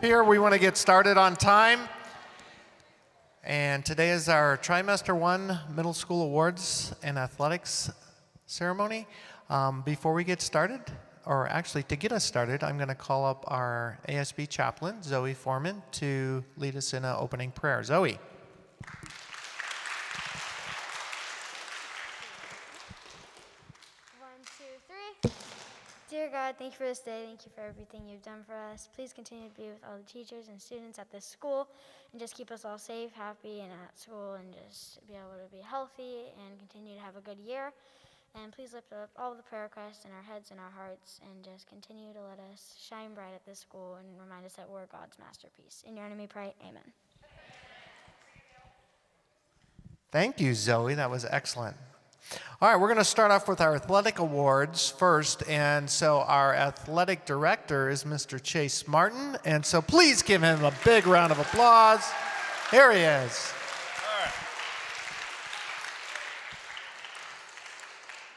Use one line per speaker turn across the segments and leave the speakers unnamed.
here. We want to get started on time. And today is our Trimester 1 Middle School Awards and Athletics ceremony. Before we get started, or actually to get us started, I'm going to call up our ASB chaplain, Zoe Foreman, to lead us in an opening prayer. Zoe.
Dear God, thank you for this day. Thank you for everything you've done for us. Please continue to be with all the teachers and students at this school and just keep us all safe, happy, and at school, and just be able to be healthy and continue to have a good year. And please lift up all the prayer requests in our heads and our hearts and just continue to let us shine bright at this school and remind us that we're God's masterpiece. In your name we pray, amen.
Thank you, Zoe. That was excellent. All right, we're going to start off with our athletic awards first, and so our athletic director is Mr. Chase Martin, and so please give him a big round of applause. Here he is.
All right.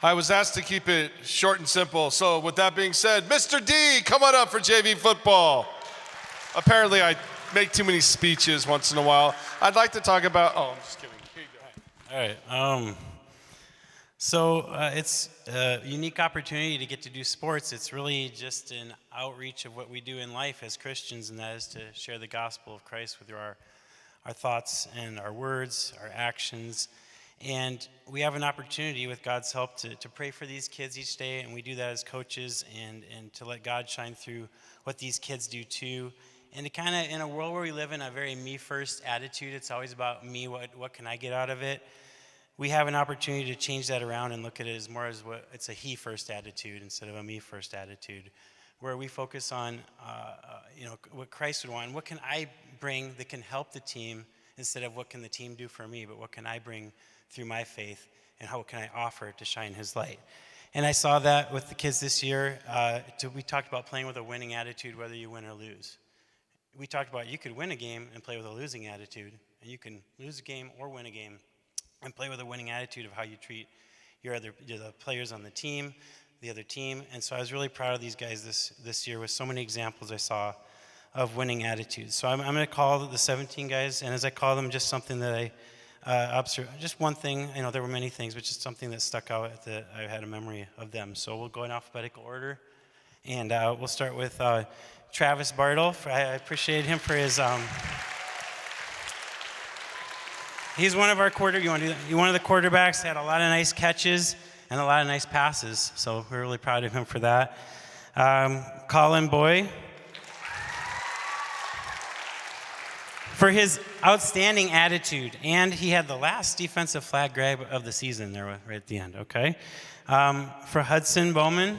I was asked to keep it short and simple, so with that being said, Mr. D, come on up for JV football. Apparently I make too many speeches once in a while. I'd like to talk about, I'm just kidding. Here you go.
All right. So it's a unique opportunity to get to do sports. It's really just an outreach of what we do in life as Christians, and that is to share the gospel of Christ with our thoughts and our words, our actions. And we have an opportunity with God's help to pray for these kids each day, and we do that as coaches, and to let God shine through what these kids do too. And to kind of, in a world where we live in a very me-first attitude, it's always about me, what can I get out of it? We have an opportunity to change that around and look at it as more as it's a he-first attitude instead of a me-first attitude, where we focus on what Christ would want. What can I bring that can help the team instead of what can the team do for me, but what can I bring through my faith and how can I offer to shine his light? And I saw that with the kids this year. We talked about playing with a winning attitude, whether you win or lose. We talked about you could win a game and play with a losing attitude, and you can lose a game or win a game and play with a winning attitude of how you treat the players on the team, the other team. And so I was really proud of these guys this year with so many examples I saw of winning attitudes. So I'm going to call the 17 guys, and as I call them, just something that I observed, just one thing. I know there were many things, but just something that stuck out that I had a memory of them. So we'll go in alphabetical order, and we'll start with Travis Bartle. I appreciate him for his... He's one of our one of the quarterbacks, had a lot of nice catches and a lot of nice passes, so we're really proud of him for that. Colin Boy, for his outstanding attitude, and he had the last defensive flag grab of the season there right at the end, okay? For Hudson Bowman.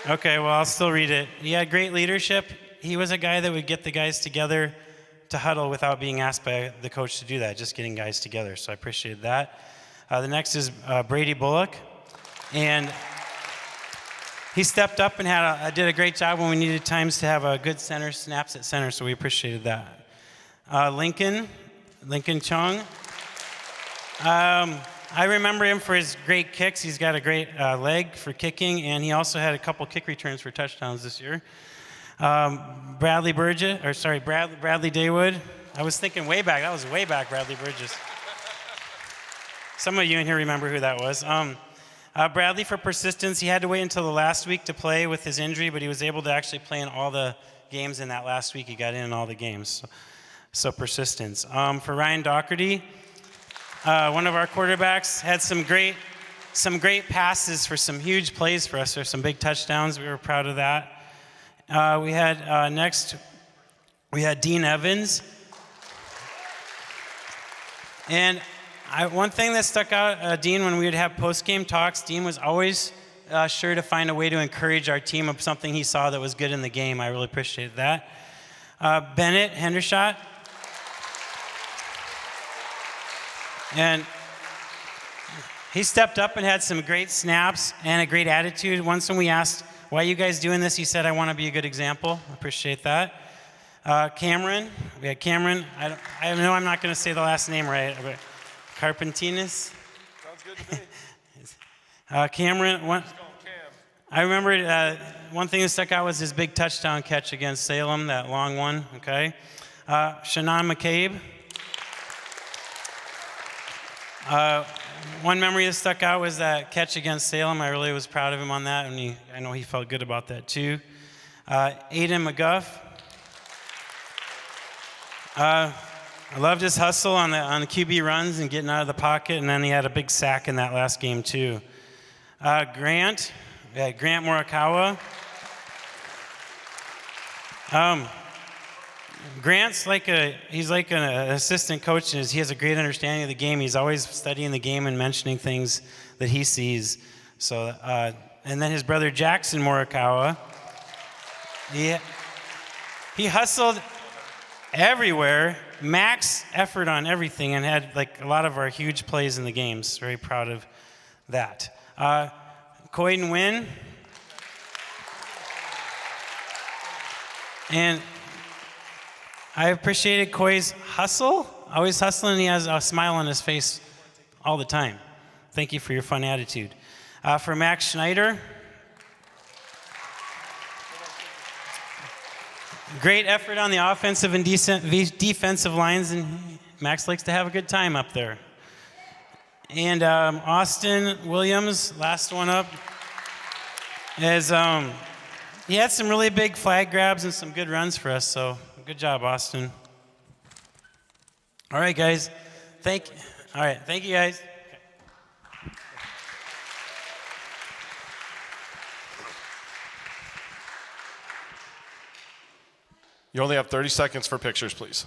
Okay, well, I'll still read it. He had great leadership. He was a guy that would get the guys together to huddle without being asked by the coach to do that, just getting guys together. So I appreciate that. The next is Brady Bullock. And he stepped up and did a great job when we needed times to have a good center, snaps at center, so we appreciated that. Lincoln Chung. I remember him for his great kicks. He's got a great leg for kicking, and he also had a couple kick returns for touchdowns this year. Bradley Daywood. I was thinking way back. That was way back, Bradley Burgess. Some of you in here remember who that was. Bradley for persistence. He had to wait until the last week to play with his injury, but he was able to actually play in all the games in that last week. He got in all the games. So persistence. For Ryan Doherty, one of our quarterbacks, had some great passes for some huge plays for us, or some big touchdowns. We were proud of that. We had Dean Evans. And one thing that stuck out, Dean, when we would have post-game talks, Dean was always sure to find a way to encourage our team of something he saw that was good in the game. I really appreciated that. Bennett Hendershot. And he stepped up and had some great snaps and a great attitude. Once when we asked, why are you guys doing this? He said, I want to be a good example. I appreciate that. Cameron. We had Cameron. I know I'm not going to say the last name right. But Carpentinas.
Sounds good to me.
Cameron. I remember one thing that stuck out was his big touchdown catch against Salem, that long one, okay? Shannon McCabe. One memory that stuck out was that catch against Salem. I really was proud of him on that, and I know he felt good about that too. Aiden McGuff. I loved his hustle on the QB runs and getting out of the pocket, and then he had a big sack in that last game too. Grant Morikawa. Grant's he's like an assistant coach, and he has a great understanding of the game. He's always studying the game and mentioning things that he sees. So, and then his brother Jackson Morikawa. He hustled everywhere, max effort on everything, and had a lot of our huge plays in the games. Very proud of that. Coyden Wynn. And I appreciated Coy's hustle, always hustling. He has a smile on his face all the time. Thank you for your fun attitude. For Max Schneider, great effort on the offensive and defensive lines, and Max likes to have a good time up there. And Austin Williams, last one up, is he had some really big flag grabs and some good runs for us, so good job, Austin. All right, guys. Thank you, guys.
You only have 30 seconds for pictures, please.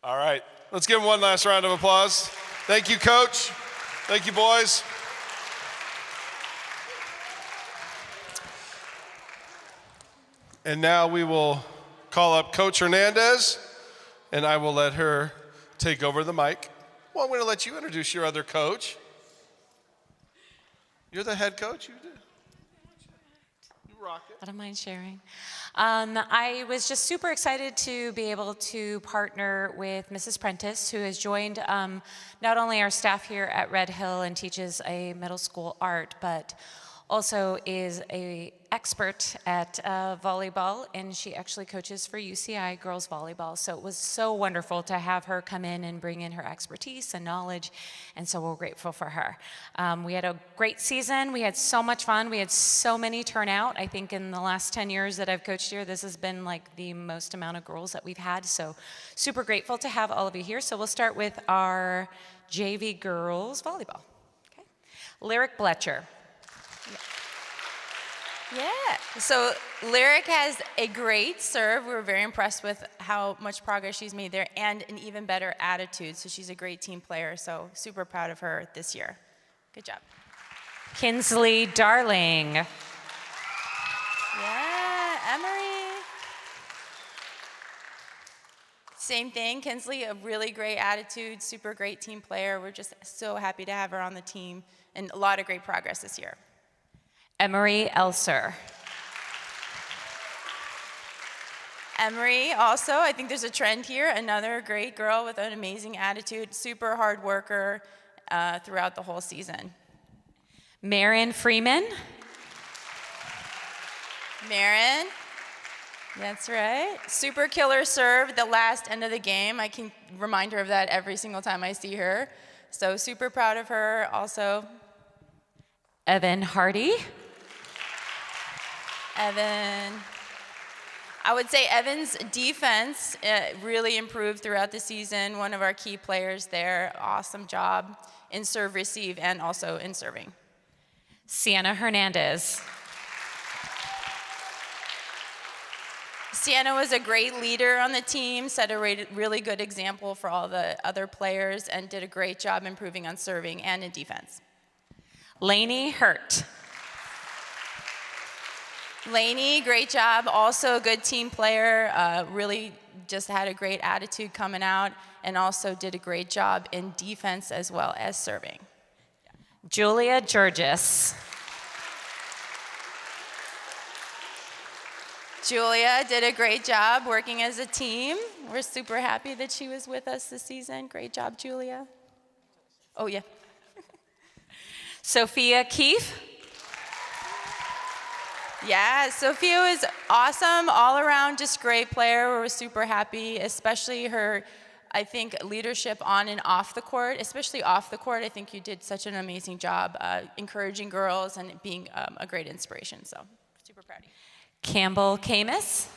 All right. Let's give him one last round of applause. Thank you, Coach. Thank you, boys. And now we will call up Coach Hernandez, and I will let her take over the mic. Well, I'm going to let you introduce your other coach. You're the head coach? You do. You rock it.
I don't mind sharing. I was just super excited to be able to partner with Mrs. Prentice, who has joined not only our staff here at Red Hill and teaches a middle school art, but also is an expert at volleyball, and she actually coaches for UCI Girls Volleyball. So it was so wonderful to have her come in and bring in her expertise and knowledge, and so we're grateful for her. We had a great season. We had so much fun. We had so many turnout. I think in the last 10 years that I've coached here, this has been the most amount of girls that we've had. So super grateful to have all of you here. So we'll start with our JV Girls Volleyball. Okay. Lyric Bletcher.
Yeah, so Lyric has a great serve. We were very impressed with how much progress she's made there and an even better attitude. So she's a great team player, so super proud of her this year. Good job.
Kinsley Darling.
Yeah, Emery. Same thing, Kinsley, a really great attitude, super great team player. We're just so happy to have her on the team and a lot of great progress this year.
Emery Elser.
Emery also, I think there's a trend here, another great girl with an amazing attitude, super hard worker throughout the whole season.
Marin Freeman.
Marin, that's right. Super killer serve the last end of the game. I can remind her of that every single time I see her. So super proud of her also.
Evan Hardy.
Evan. I would say Evan's defense really improved throughout the season. One of our key players there. Awesome job in serve receive and also in serving.
Sienna Hernandez.
Sienna was a great leader on the team, set a really good example for all the other players, and did a great job improving on serving and in defense.
Lainey Hurt.
Lainey, great job. Also a good team player. Really just had a great attitude coming out and also did a great job in defense as well as serving.
Julia Georgis.
Julia did a great job working as a team. We're super happy that she was with us this season. Great job, Julia. Oh, yeah.
Sophia Keefe.
Yeah, Sophia was awesome, all around, just great player. We were super happy, especially her, I think, leadership on and off the court, especially off the court. I think you did such an amazing job encouraging girls and being a great inspiration, so super proud of you.
Campbell Camus.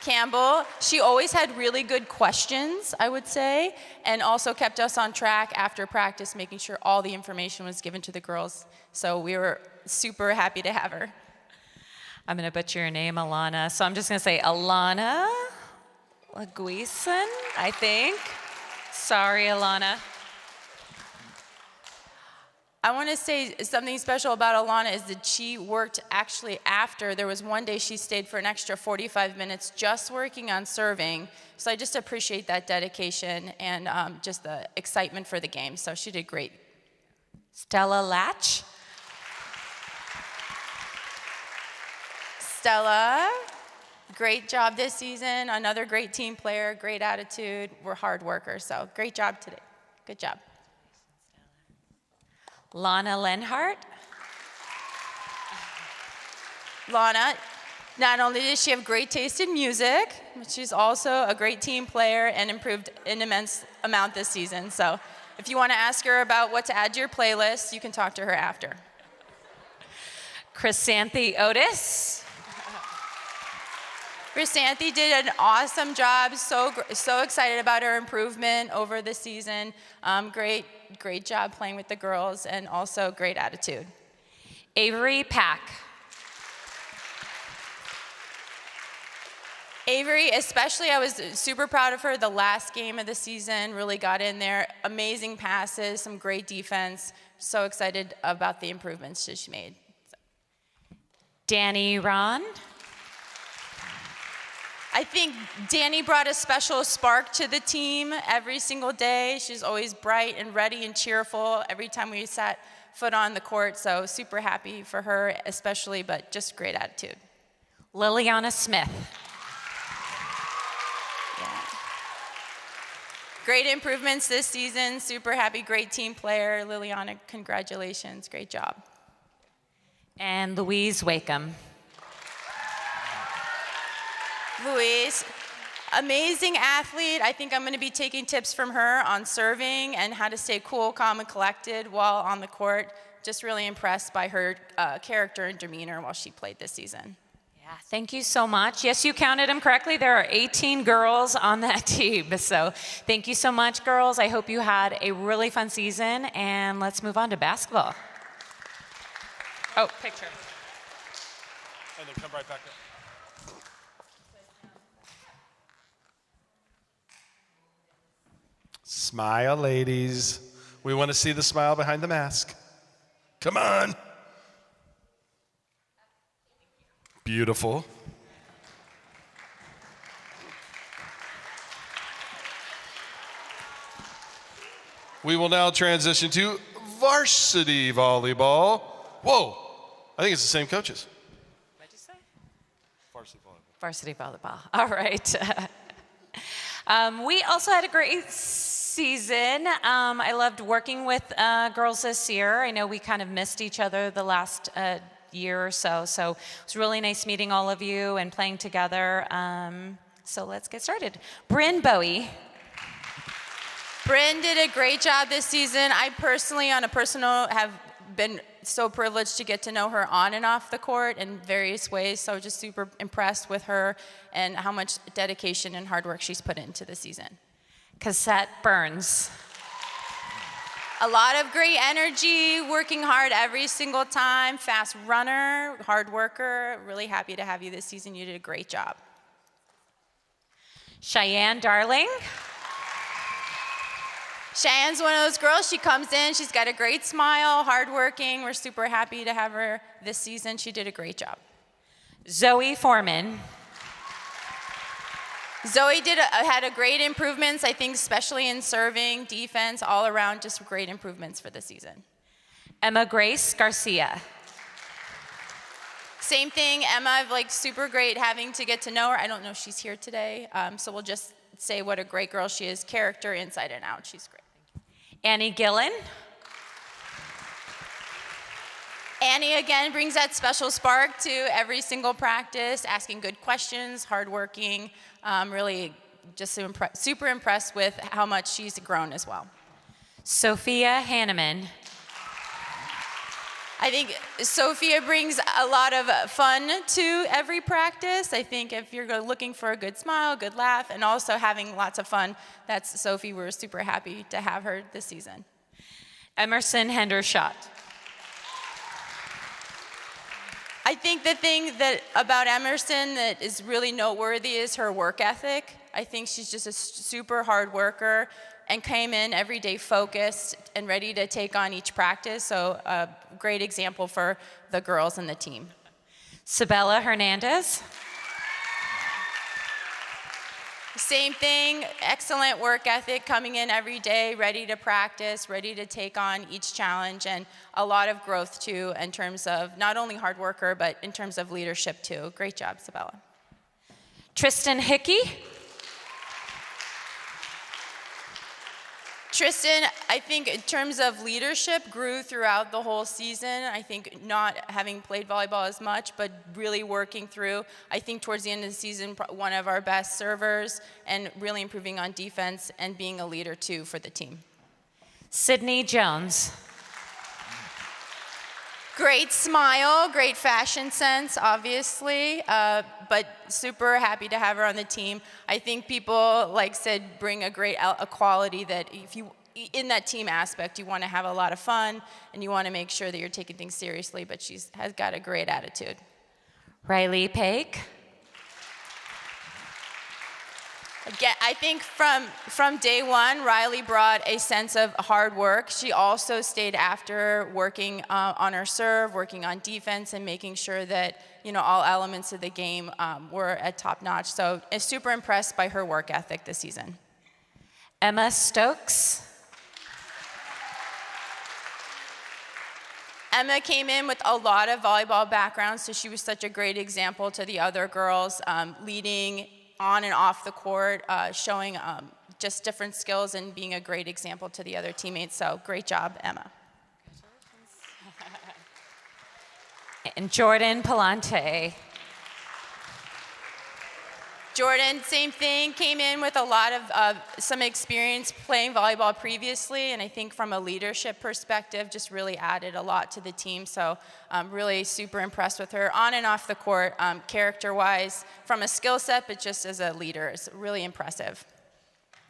Campbell, she always had really good questions, I would say, and also kept us on track after practice, making sure all the information was given to the girls. So we were super happy to have her.
I'm going to butcher your name, Alana. So I'm just going to say Alana Laguisen, I think. Sorry, Alana.
I want to say something special about Alana is that she worked actually after. There was one day she stayed for an extra 45 minutes just working on serving. So I just appreciate that dedication and just the excitement for the game. So she did great.
Stella Latch.
Stella, great job this season. Another great team player, great attitude. We're hard workers, so great job today. Good job.
Lana Lenhart.
Lana, not only does she have great taste in music, but she's also a great team player and improved an immense amount this season. So if you want to ask her about what to add to your playlist, you can talk to her after.
Chrysanthi Otis.
Chrysanthi did an awesome job. So excited about her improvement over the season. Great job playing with the girls and also great attitude.
Avery Pack.
Avery, especially, I was super proud of her the last game of the season, really got in there. Amazing passes, some great defense. So excited about the improvements that she made.
Danny Ron.
I think Danny brought a special spark to the team every single day. She's always bright and ready and cheerful every time we set foot on the court. So super happy for her especially, but just great attitude.
Liliana Smith.
Yeah. Great improvements this season. Super happy, great team player. Liliana, congratulations, great job.
And Louise Wakeham.
Louise, amazing athlete. I think I'm going to be taking tips from her on serving and how to stay cool, calm, and collected while on the court. Just really impressed by her character and demeanor while she played this season.
Yeah, thank you so much. Yes, you counted them correctly. There are 18 girls on that team. So thank you so much, girls. I hope you had a really fun season. And let's move on to basketball. Oh, picture.
And then come right back up. Smile, ladies. We want to see the smile behind the mask. Come on. Beautiful. We will now transition to varsity volleyball. Whoa, I think it's the same coaches.
What did you say?
Varsity volleyball.
Varsity volleyball. All right. We also had a great season. I loved working with girls this year. I know we kind of missed each other the last year or so. So it was really nice meeting all of you and playing together. So let's get started. Brynn Bowie.
Brynn did a great job this season. I personally, on a personal, have been so privileged to get to know her on and off the court in various ways. So just super impressed with her and how much dedication and hard work she's put into the season.
Cassette Burns.
A lot of great energy, working hard every single time, fast runner, hard worker. Really happy to have you this season. You did a great job.
Cheyenne Darling.
Cheyenne's one of those girls. She comes in, she's got a great smile, hardworking. We're super happy to have her this season. She did a great job.
Zoe Foreman.
Zoe had a great improvements, I think, especially in serving, defense, all around, just great improvements for the season.
Emma Grace Garcia.
Same thing, Emma, like super great having to get to know her. I don't know if she's here today, so we'll just say what a great girl she is, character inside and out. She's great.
Annie Gillen.
Annie, again, brings that special spark to every single practice, asking good questions, hardworking, really just super impressed with how much she's grown as well.
Sophia Hannem.
I think Sophia brings a lot of fun to every practice. I think if you're looking for a good smile, good laugh, and also having lots of fun, that's Sophie. We're super happy to have her this season.
Emerson Hendershot.
I think the thing about Emerson that is really noteworthy is her work ethic. I think she's just a super hard worker and came in every day focused and ready to take on each practice. So a great example for the girls and the team.
Sabella Hernandez.
Same thing, excellent work ethic, coming in every day, ready to practice, ready to take on each challenge, and a lot of growth too in terms of not only hard worker, but in terms of leadership too. Great job, Sabella.
Tristan Hickey.
Tristan, I think in terms of leadership, grew throughout the whole season. I think not having played volleyball as much, but really working through. I think towards the end of the season, one of our best servers and really improving on defense and being a leader too for the team.
Sydney Jones.
Great smile, great fashion sense, obviously, but super happy to have her on the team. I think people, like said, bring a great quality that if you, in that team aspect, you want to have a lot of fun and you want to make sure that you're taking things seriously, but she has got a great attitude.
Riley Pake.
Again, I think from day one, Riley brought a sense of hard work. She also stayed after working on her serve, working on defense, and making sure that all elements of the game were at top notch. So I'm super impressed by her work ethic this season.
Emma Stokes.
Emma came in with a lot of volleyball background, so she was such a great example to the other girls, leading on and off the court, showing just different skills and being a great example to the other teammates. So great job, Emma.
And Jordan Palante.
Jordan, same thing, came in with a lot of some experience playing volleyball previously, and I think from a leadership perspective, just really added a lot to the team. So I'm really super impressed with her on and off the court, character-wise, from a skill set, but just as a leader. It's really impressive.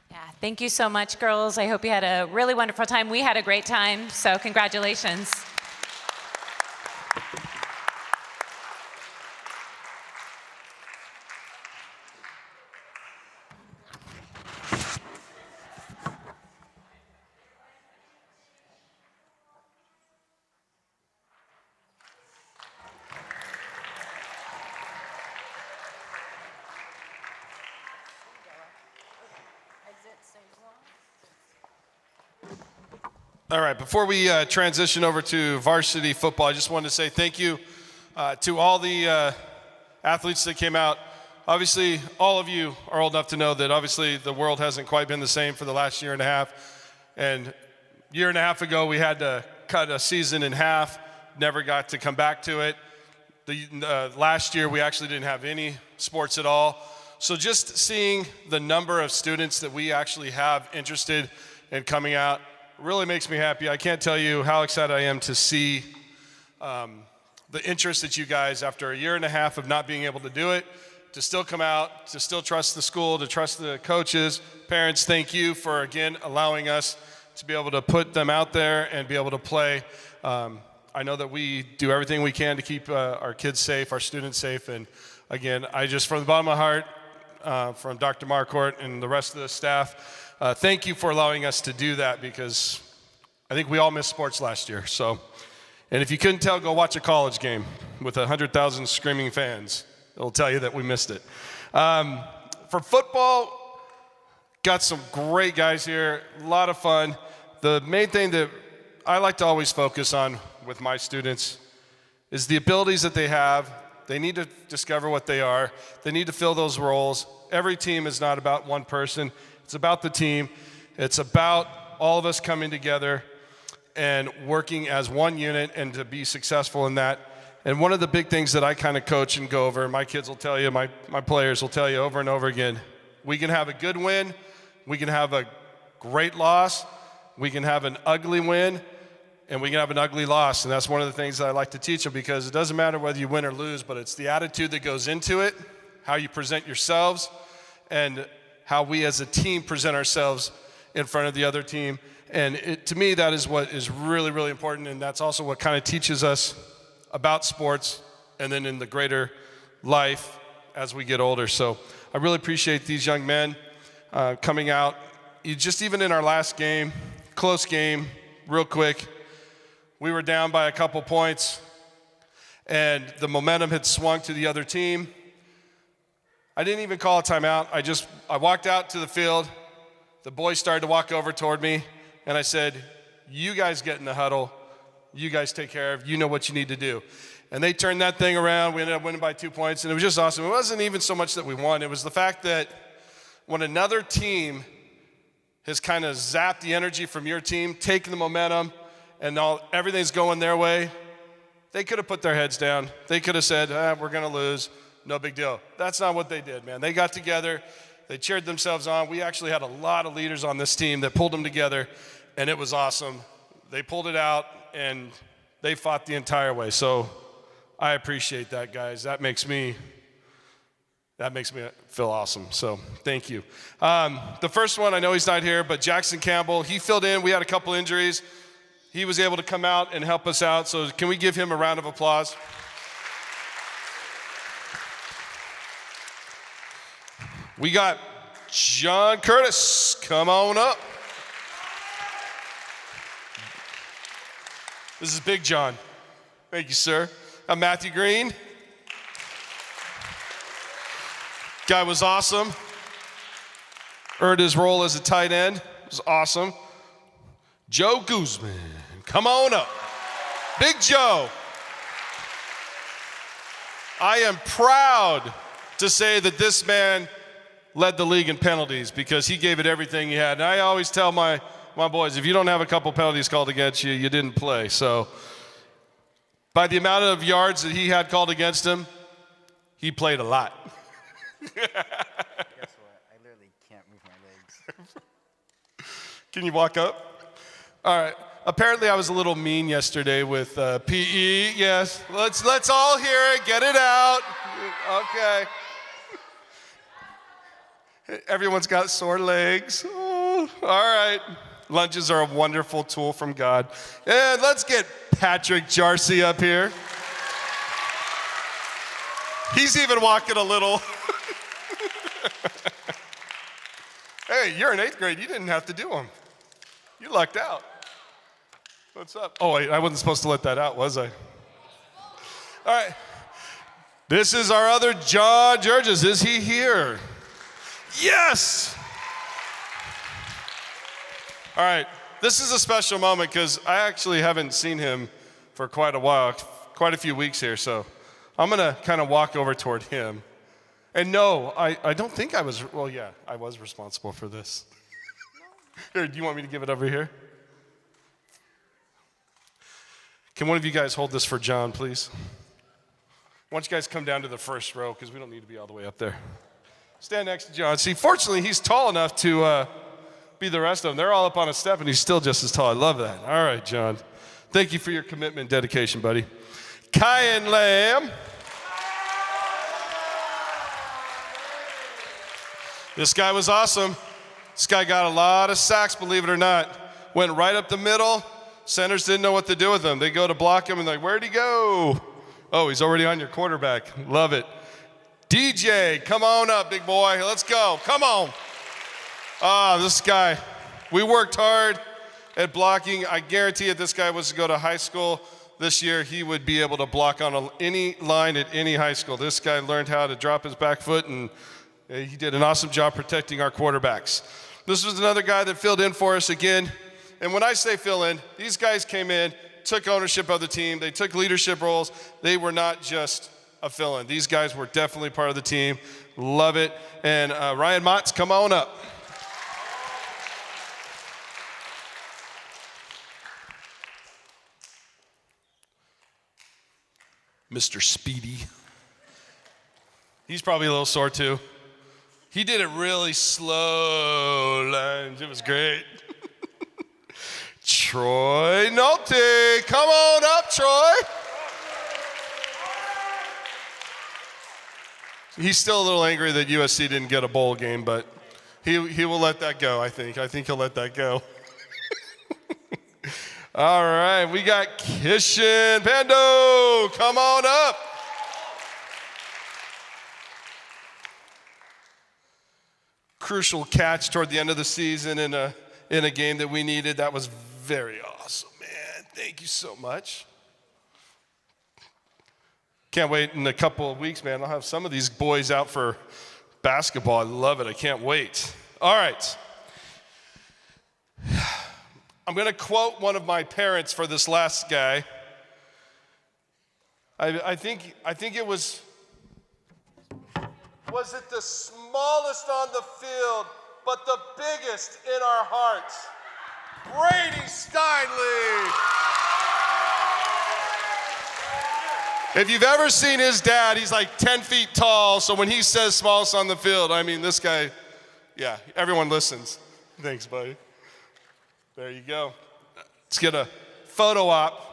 Yeah, thank you so much, girls. I hope you had a really wonderful time. We had a great time, so congratulations.
All right, before we transition over to varsity football, I just wanted to say thank you to all the athletes that came out. Obviously, all of you are old enough to know that obviously the world hasn't quite been the same for the last year and a half. And a year and a half ago, we had to cut a season in half, never got to come back to it. Last year, we actually didn't have any sports at all. So just seeing the number of students that we actually have interested in coming out really makes me happy. I can't tell you how excited I am to see the interest that you guys, after a year and a half of not being able to do it, to still come out, to still trust the school, to trust the coaches. Parents, thank you for, again, allowing us to be able to put them out there and be able to play. I know that we do everything we can to keep our kids safe, our students safe. And again, I just, from the bottom of my heart, from Dr. Marcourt and the rest of the staff, thank you for allowing us to do that, because I think we all missed sports last year. So, and if you couldn't tell, go watch a college game with 100,000 screaming fans. It'll tell you that we missed it. For football, got some great guys here, a lot of fun. The main thing that I like to always focus on with my students is the abilities that they have. They need to discover what they are. They need to fill those roles. Every team is not about one person. It's about the team. It's about all of us coming together and working as one unit and to be successful in that. And one of the big things that I kind of coach and go over, and my kids will tell you, my players will tell you over and over again, we can have a good win, we can have a great loss, we can have an ugly win, and we can have an ugly loss. And that's one of the things that I like to teach them, because it doesn't matter whether you win or lose, but it's the attitude that goes into it, how you present yourselves, and how we as a team present ourselves in front of the other team. And to me, that is what is really, really important, and that's also what kind of teaches us about sports and then in the greater life as we get older. So I really appreciate these young men coming out. Just even in our last game, close game, real quick, we were down by a couple points and the momentum had swung to the other team. I didn't even call a timeout. I walked out to the field. The boys started to walk over toward me, and I said, you guys get in the huddle. You guys take care of, you know what you need to do. And they turned that thing around. We ended up winning by 2 points, and it was just awesome. It wasn't even so much that we won. It was the fact that when another team has kind of zapped the energy from your team, taken the momentum, and everything's going their way, they could have put their heads down. They could have said, we're going to lose. No big deal. That's not what they did, man. They got together. They cheered themselves on. We actually had a lot of leaders on this team that pulled them together, and it was awesome. They pulled it out, and they fought the entire way. So I appreciate that, guys. That makes me feel awesome. So thank you. The first one, I know he's not here, but Jackson Campbell, he filled in. We had a couple injuries. He was able to come out and help us out. So can we give him a round of applause? We got John Curtis. Come on up. This is Big John. Thank you, sir. I'm Matthew Green. Guy was awesome. Earned his role as a tight end. It was awesome. Joe Guzman. Come on up. Big Joe. I am proud to say that this man led the league in penalties because he gave it everything he had. And I always tell my boys, if you don't have a couple penalties called against you, you didn't play. So by the amount of yards that he had called against him, he played a lot.
Guess what? I literally can't move my legs.
Can you walk up? All right. Apparently I was a little mean yesterday with PE. Yes. Let's all hear it. Get it out. Okay. Everyone's got sore legs. Oh, all right. Lunges are a wonderful tool from God. And let's get Patrick Jarcy up here. He's even walking a little. Hey, you're in 8th grade. You didn't have to do them. You lucked out. What's up? Oh, wait, I wasn't supposed to let that out, was I? All right. This is our other John Georges. Is he here? Yes! All right. This is a special moment because I actually haven't seen him for quite a while, quite a few weeks here. So I'm going to kind of walk over toward him. And no, I don't think I was, well, yeah, I was responsible for this. Here, do you want me to give it over here? Can one of you guys hold this for John, please? Why don't you guys come down to the first row because we don't need to be all the way up there. Stand next to John. See, fortunately, he's tall enough to be the rest of them. They're all up on a step, and he's still just as tall. I love that. All right, John. Thank you for your commitment and dedication, buddy. Cayenne Lamb. This guy was awesome. This guy got a lot of sacks, believe it or not. Went right up the middle. Centers didn't know what to do with him. They go to block him, and they're like, where'd he go? Oh, he's already on your quarterback. Love it. DJ, come on up, big boy. Let's go. Come on. This guy, we worked hard at blocking. I guarantee if this guy was to go to high school this year, he would be able to block on any line at any high school. This guy learned how to drop his back foot, and he did an awesome job protecting our quarterbacks. This was another guy that filled in for us again. And when I say fill in, these guys came in, took ownership of the team. They took leadership roles. They were not just a fill-in. These guys were definitely part of the team. Love it. And Ryan Motz, come on up. Mr. Speedy. He's probably a little sore too. He did it really slow lines. It was great. Troy Nolte, come on up, Troy. He's still a little angry that USC didn't get a bowl game, but he will let that go, I think. I think he'll let that go. All right, we got Kishan Pando, come on up. Crucial catch toward the end of the season in a game that we needed. That was very awesome, man. Thank you so much. Can't wait in a couple of weeks, man. I'll have some of these boys out for basketball. I love it. I can't wait. All right. I'm going to quote one of my parents for this last guy. I think it was it the smallest on the field, but the biggest in our hearts? Brady Steinle. If you've ever seen his dad, he's like 10 feet tall, so when he says smallest on the field, I mean, this guy, yeah, everyone listens. Thanks, buddy. There you go. Let's get a photo op.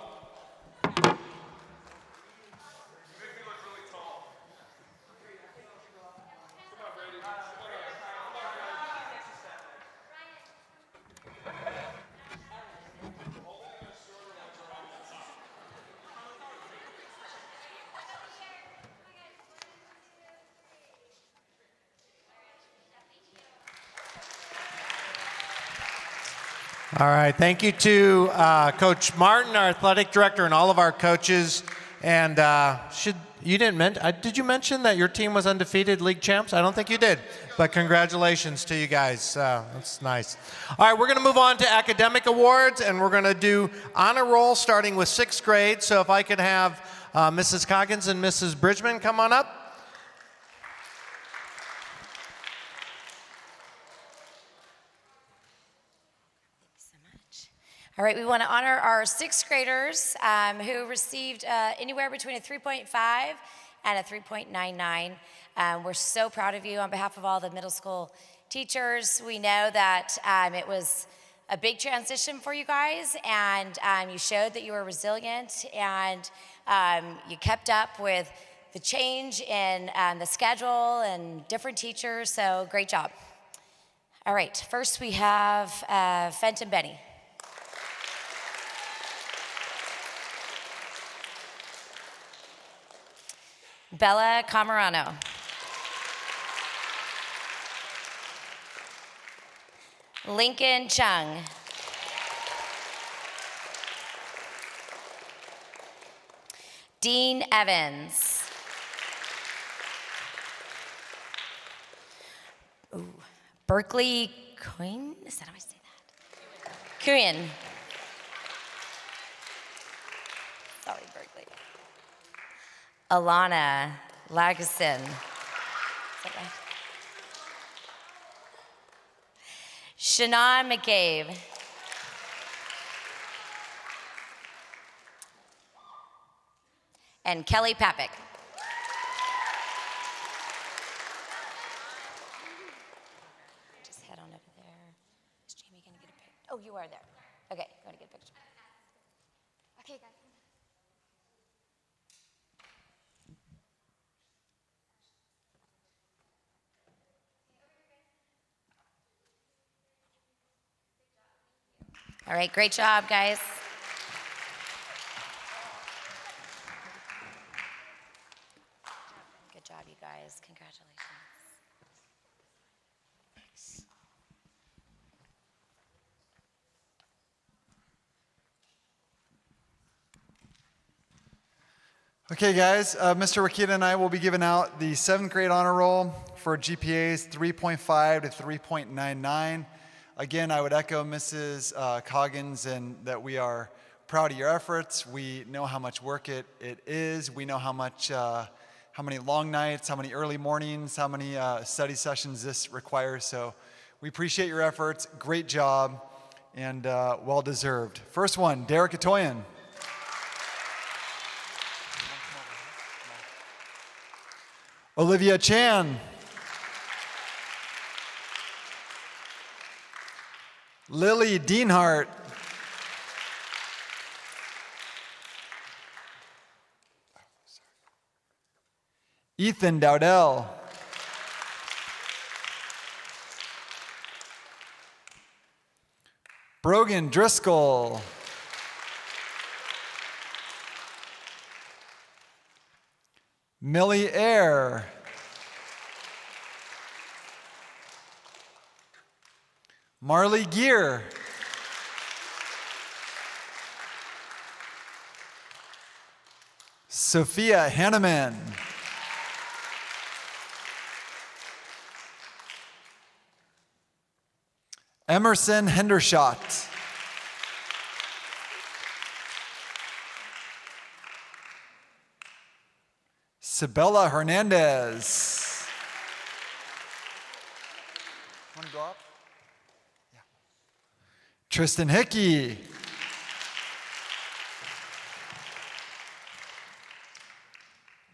All right, thank you to Coach Martin, our athletic director, and all of our coaches. And did you mention that your team was undefeated league champs? I don't think you did, but congratulations to you guys. That's nice. All right, we're going to move on to academic awards, and we're going to do honor roll starting with 6th grade. So if I could have Mrs. Coggins and Mrs. Bridgman come on up.
All right, we want to honor our 6th graders who received anywhere between a 3.5 and a 3.99. We're so proud of you on behalf of all the middle school teachers. We know that it was a big transition for you guys, and you showed that you were resilient, and you kept up with the change in the schedule and different teachers, so great job. All right, first we have Fenton Benny. Bella Camarano. Lincoln Chung. Dean Evans. Ooh. Berkeley Coyne, is that how I say that? Kuyen. Sorry, Berkeley. Alana Lageson. Is that right? Shannon McCabe. And Kelly Papik. Just head on over there. Is Jamie gonna get a picture? Oh, you are there. Okay, going to get a picture. Okay, guys. All right, great job, guys. Good job, you guys. Congratulations.
Okay, guys, Mr. Wakita and I will be giving out the 7th grade honor roll for GPAs 3.5 to 3.99. Again, I would echo Mrs. Coggins and that we are proud of your efforts. We know how much work it is. We know how many long nights, how many early mornings, how many study sessions this requires. So we appreciate your efforts. Great job and well deserved. First one, Derek Atoyan. Olivia Chan. Lily Dienhart. Ethan Dowdell. Brogan Driscoll. Millie Eyre. Marley Gear. Sophia Hannem. Emerson Hendershot. Sabella Hernandez. Want to go up? Yeah. Tristan Hickey.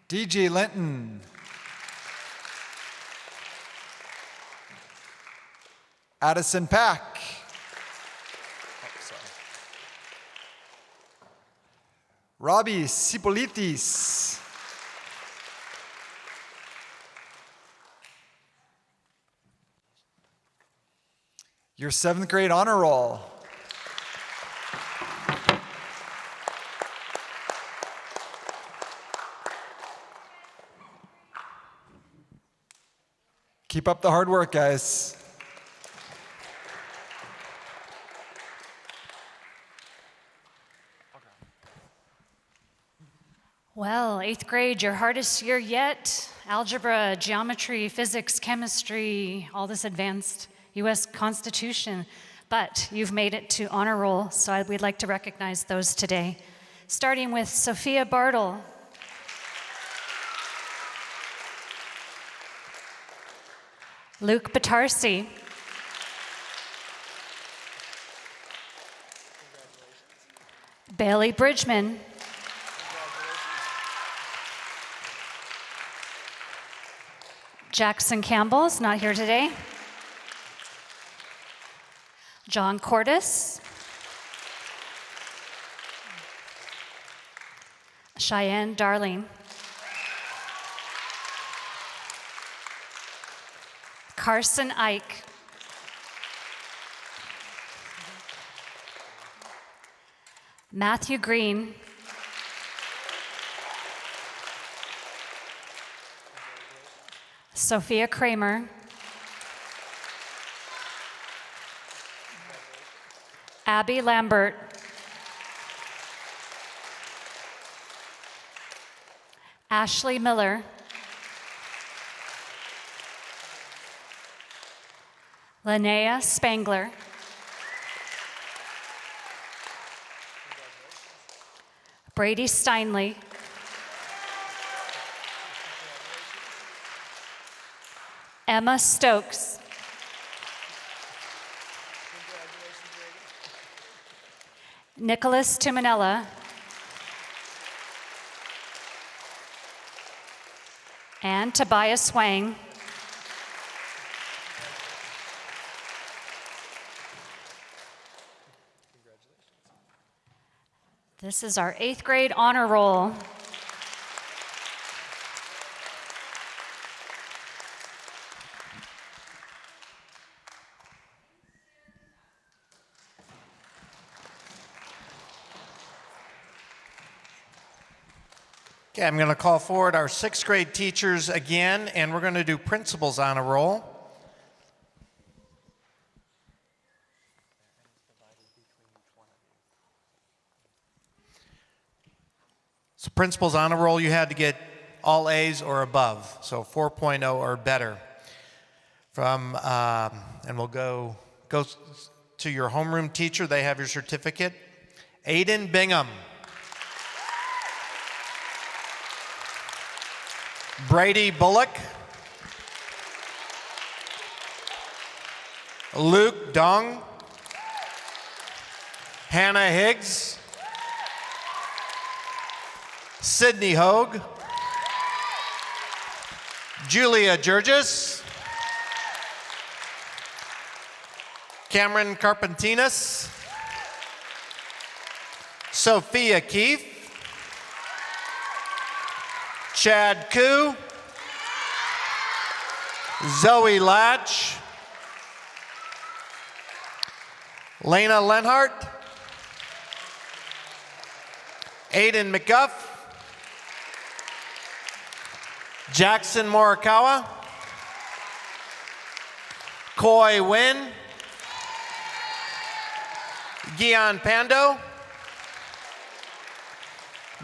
DJ Linton. Addison Pack. Robbie Sipolitis. Your 7th grade honor roll. Keep up the hard work, guys.
Well, 8th grade, your hardest year yet. Algebra, geometry, physics, chemistry, all this advanced U.S. Constitution. But you've made it to honor roll, so we'd like to recognize those today. Starting with Sophia Bartle. Luke Batarsi. Bailey Bridgman. Jackson Campbell's not here today. John Cordes. Cheyenne Darling. Carson Ike. Matthew Green. Sophia Kramer. Abby Lambert. Ashley Miller. Linnea Spangler. Brady Steinle. Emma Stokes. Nicholas Timonella. And Tobias Wang. This is our 8th grade honor roll.
Okay, I'm going to call forward our 6th grade teachers again, and we're going to do principals on a roll. So principals on a roll, you had to get all A's or above, so 4.0 or better. And we'll go to your homeroom teacher. They have your certificate. Aiden Bingham. Brady Bullock. Luke Dong. Hannah Higgs. Sydney Hogue. Julia Georges, Cameron Carpentinas, Sophia Keefe, Chad Koo, Zoe Latch, Lena Lenhart, Aiden McGuff, Jackson Morikawa, Koi Win, Gian Pando,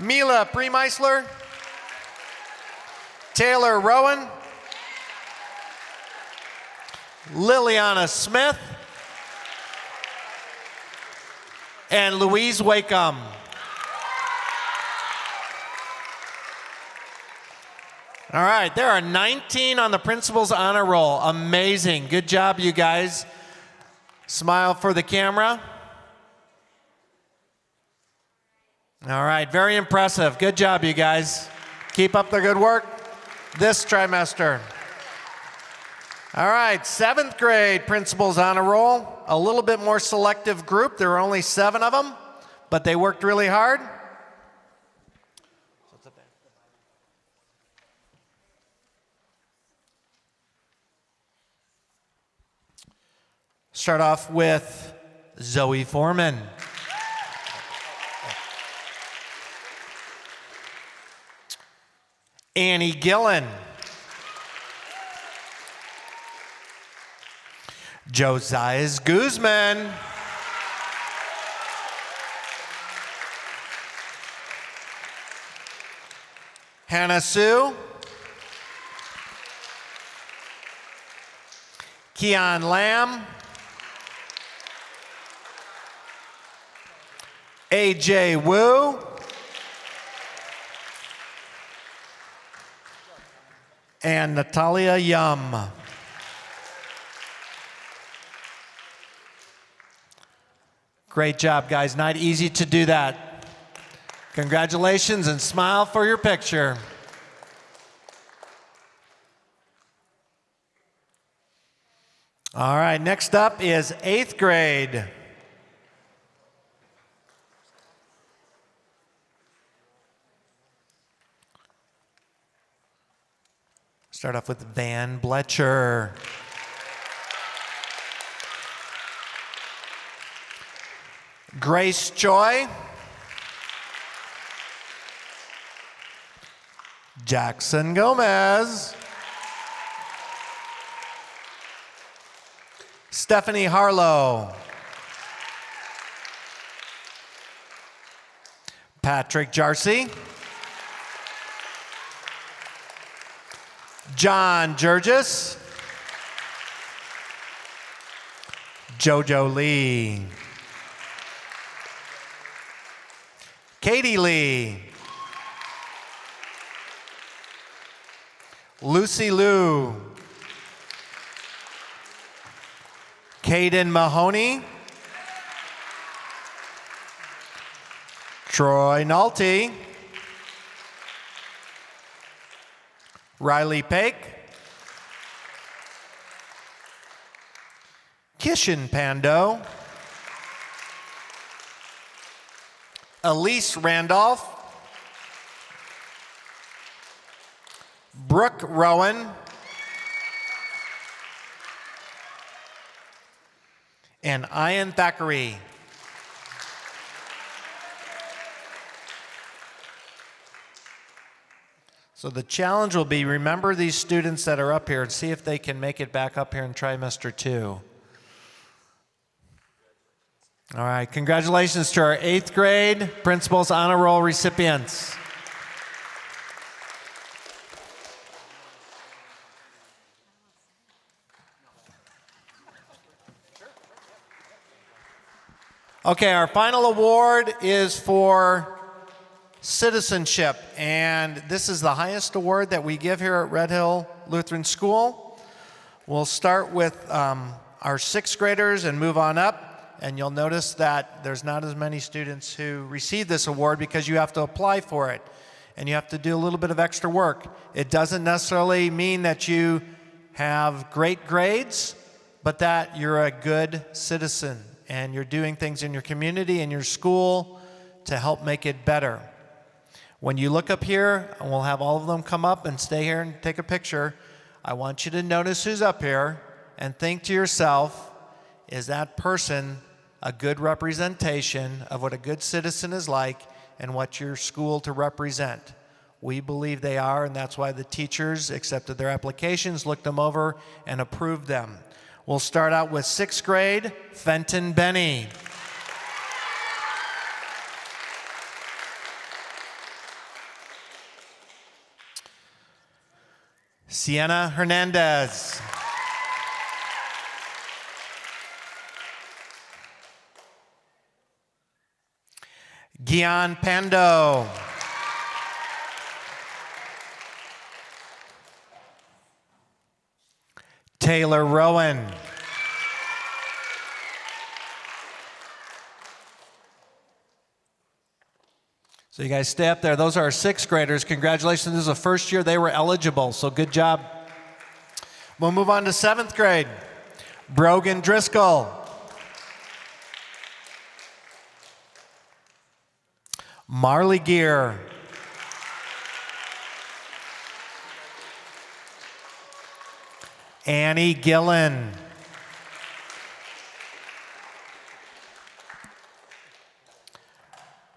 Mila Premeisler, Taylor Rowan, Liliana Smith, and Louise Wakeham. All right, there are 19 on the principal's honor roll. Amazing. Good job, you guys. Smile for the camera. All right, very impressive. Good job, you guys. Keep up the good work this trimester. All right, 7th grade principal's honor roll. A little bit more selective group. There were only 7 of them, but they worked really hard. Start off with Zoe Foreman. Annie Gillen. Josiah Guzman. Hannah Sue. Cayenne Lamb. AJ Wu. And Natalia Yum. Great job, guys. Not easy to do that. Congratulations and smile for your picture. All right, next up is 8th grade. Start off with Van Bletcher. Grace Joy. Jackson Gomez. Stephanie Harlow. Patrick Jarcy. John Georges. Jojo Lee. Katie Lee. Lucy Liu. Caden Mahoney. Troy Nolte. Riley Pake. Kishan Pando. Elise Randolph. Brooke Rowan. And Ian Thackeray. So the challenge will be remember these students that are up here and see if they can make it back up here in trimester 2. All right, congratulations to our 8th grade Principal's Honor Roll recipients. Okay, our final award is for citizenship, and this is the highest award that we give here at Red Hill Lutheran School. We'll start with our 6th graders and move on up, and you'll notice that there's not as many students who receive this award because you have to apply for it. and you have to do a little bit of extra work. It doesn't necessarily mean that you have great grades, but that you're a good citizen and you're doing things in your community and your school to help make it better. When you look up here, and we'll have all of them come up and stay here and take a picture, I want you to notice who's up here and think to yourself, is that person a good representation of what a good citizen is like and what your school to represent? We believe they are, and that's why the teachers accepted their applications, looked them over, and approved them. We'll start out with 6th grade, Fenton Benny. Sienna Hernandez. Gian Pando. Taylor Rowan. So you guys stay up there. Those are our 6th graders. Congratulations. This is the first year they were eligible, so good job. We'll move on to 7th grade. Brogan Driscoll. Marley Gear. Annie Gillen.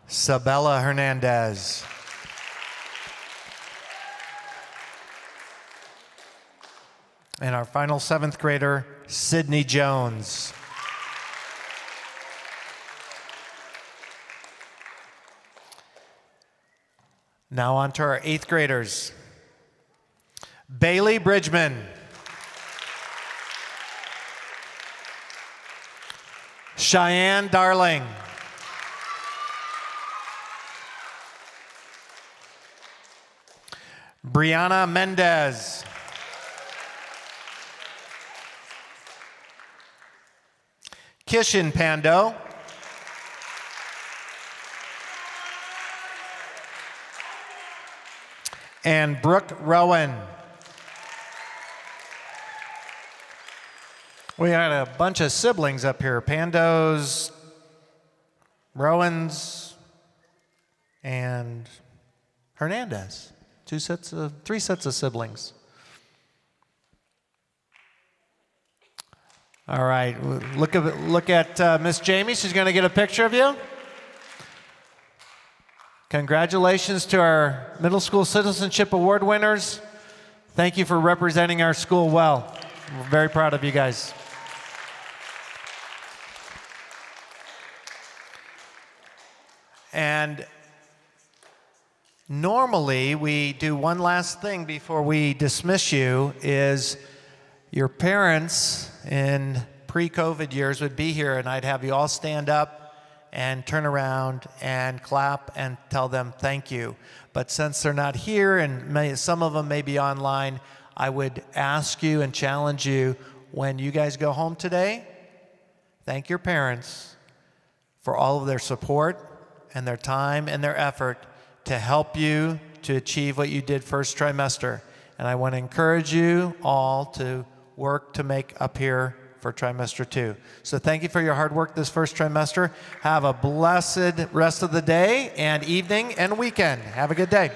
Sabella Hernandez. And our final 7th grader, Sydney Jones. Now on to our 8th graders. Bailey Bridgman. Cheyenne Darling. Brianna Mendez. Kishin Pando. And Brooke Rowan. We had a bunch of siblings up here, Pandos, Rowans, and Hernandez. 3 sets of siblings. All right, look at Miss Jamie. She's going to get a picture of you. Congratulations to our Middle School Citizenship Award winners. Thank you for representing our school well. We're very proud of you guys. And normally we do one last thing before we dismiss you, is your parents in pre-COVID years would be here and I'd have you all stand up and turn around and clap and tell them thank you. But since they're not here and some of them may be online, I would ask you and challenge you, when you guys go home today, thank your parents for all of their support and their time and their effort to help you to achieve what you did first trimester. And I want to encourage you all to work to make up here for trimester 2. So thank you for your hard work this first trimester. Have a blessed rest of the day and evening and weekend. Have a good day.